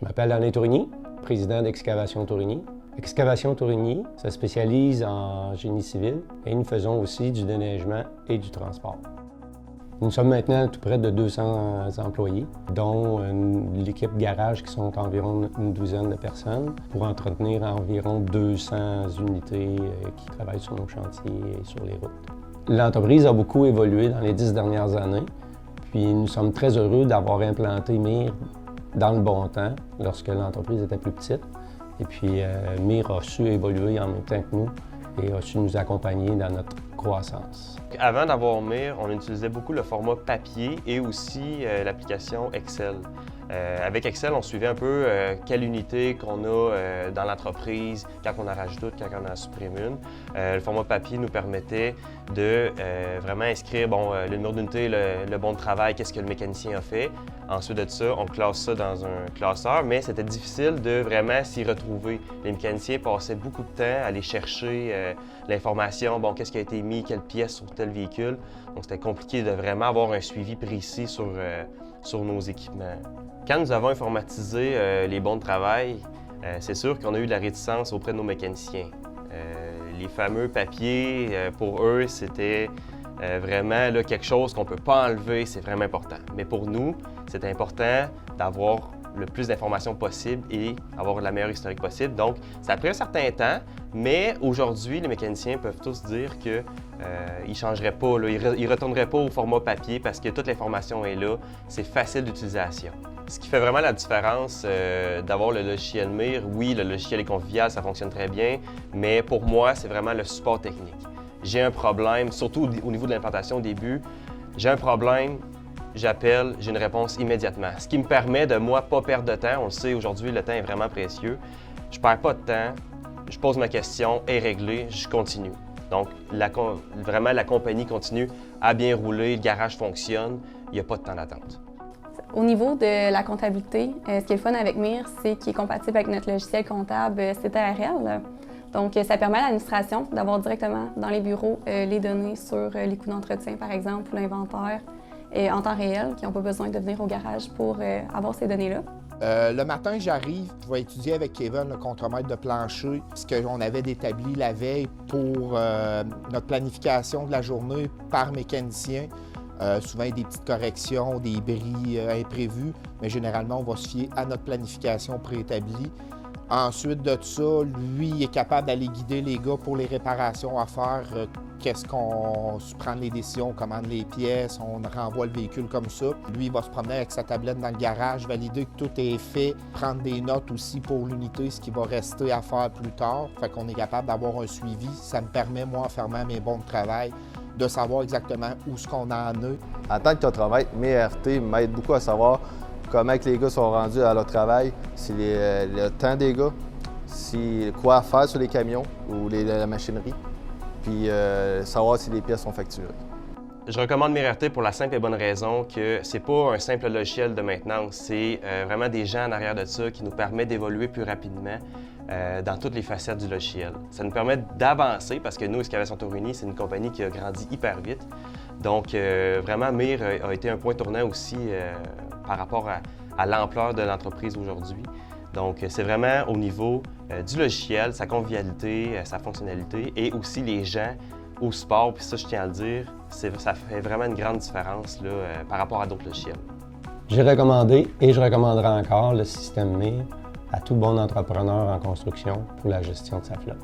Je m'appelle Alain Tourigny, président d'Excavation Tourigny. Excavation Tourigny se spécialise en génie civil et nous faisons aussi du déneigement et du transport. Nous sommes maintenant tout près de 200 employés, dont l'équipe garage qui sont environ une douzaine de personnes pour entretenir environ 200 unités qui travaillent sur nos chantiers et sur les routes. L'entreprise a beaucoup évolué dans les 10 dernières années, puis nous sommes très heureux d'avoir implanté MIR dans le bon temps, lorsque l'entreprise était plus petite. Et puis MIR a su évoluer en même temps que nous et a su nous accompagner dans notre croissance. Avant d'avoir MIR, on utilisait beaucoup le format papier et aussi l'application Excel. Avec Excel, on suivait un peu quelle unité qu'on a dans l'entreprise, quand on en rajoute une, quand on en supprime une. Le format papier nous permettait de vraiment inscrire le numéro d'unité, le bon de travail, qu'est-ce que le mécanicien a fait. Ensuite de ça, on classe ça dans un classeur, mais c'était difficile de vraiment s'y retrouver. Les mécaniciens passaient beaucoup de temps à aller chercher l'information, qu'est-ce qui a été mis, quelle pièce sur tel véhicule. Donc c'était compliqué de vraiment avoir un suivi précis sur nos équipements. Quand nous avons informatisé les bons de travail, c'est sûr qu'on a eu de la réticence auprès de nos mécaniciens. Les fameux papiers, pour eux, c'était vraiment quelque chose qu'on ne peut pas enlever, c'est vraiment important. Mais pour nous, c'est important d'avoir le plus d'informations possible et avoir la meilleure historique possible. Donc, ça a pris un certain temps, mais aujourd'hui, les mécaniciens peuvent tous dire qu'ils ne changeraient pas, ils ne retourneraient pas au format papier parce que toute l'information est là, c'est facile d'utilisation. Ce qui fait vraiment la différence d'avoir le logiciel MIR, oui, le logiciel est convivial, ça fonctionne très bien, mais pour moi, c'est vraiment le support technique. J'ai un problème, surtout au niveau de l'implantation au début, j'ai un problème, j'appelle, j'ai une réponse immédiatement. Ce qui me permet de, moi, pas perdre de temps. On le sait, aujourd'hui, le temps est vraiment précieux. Je perds pas de temps, je pose ma question, est réglée, je continue. Donc, vraiment, la compagnie continue à bien rouler, le garage fonctionne, il n'y a pas de temps d'attente. Au niveau de la comptabilité, ce qui est le fun avec MIR, c'est qu'il est compatible avec notre logiciel comptable CTRL. Donc, ça permet à l'administration d'avoir directement dans les bureaux les données sur les coûts d'entretien, par exemple, ou l'inventaire en temps réel, qui n'ont pas besoin de venir au garage pour avoir ces données-là. Le matin, j'arrive, je vais étudier avec Kevin, le contremaître de plancher, ce qu'on avait établi la veille pour notre planification de la journée par mécanicien. Souvent, il y a des petites corrections, des bris imprévus, mais généralement, on va se fier à notre planification préétablie. Ensuite de ça, lui, il est capable d'aller guider les gars pour les réparations à faire. Qu'est-ce qu'on prend les décisions, on commande les pièces, on renvoie le véhicule comme ça. Lui, il va se promener avec sa tablette dans le garage, valider que tout est fait, prendre des notes aussi pour l'unité, ce qui va rester à faire plus tard. Fait qu'on est capable d'avoir un suivi. Ça me permet, moi, en fermant mes bons de travail, de savoir exactement où ce qu'on en a. En tant que totromètre, mes RT m'aident beaucoup à savoir comment les gars sont rendus à leur travail, si le temps des gars, quoi faire sur les camions ou la machinerie, puis savoir si les pièces sont facturées. Je recommande MIR-RT pour la simple et bonne raison que c'est pas un simple logiciel de maintenance, c'est vraiment des gens en arrière de ça qui nous permettent d'évoluer plus rapidement dans toutes les facettes du logiciel. Ça nous permet d'avancer parce que nous, Excavation Tourigny, c'est une compagnie qui a grandi hyper vite. Donc vraiment, MIR a été un point tournant aussi par rapport à l'ampleur de l'entreprise aujourd'hui. Donc, c'est vraiment au niveau du logiciel, sa convivialité, sa fonctionnalité et aussi les gens au support. Puis ça, je tiens à le dire, ça fait vraiment une grande différence là, par rapport à d'autres logiciels. J'ai recommandé et je recommanderai encore le système MIR à tout bon entrepreneur en construction pour la gestion de sa flotte.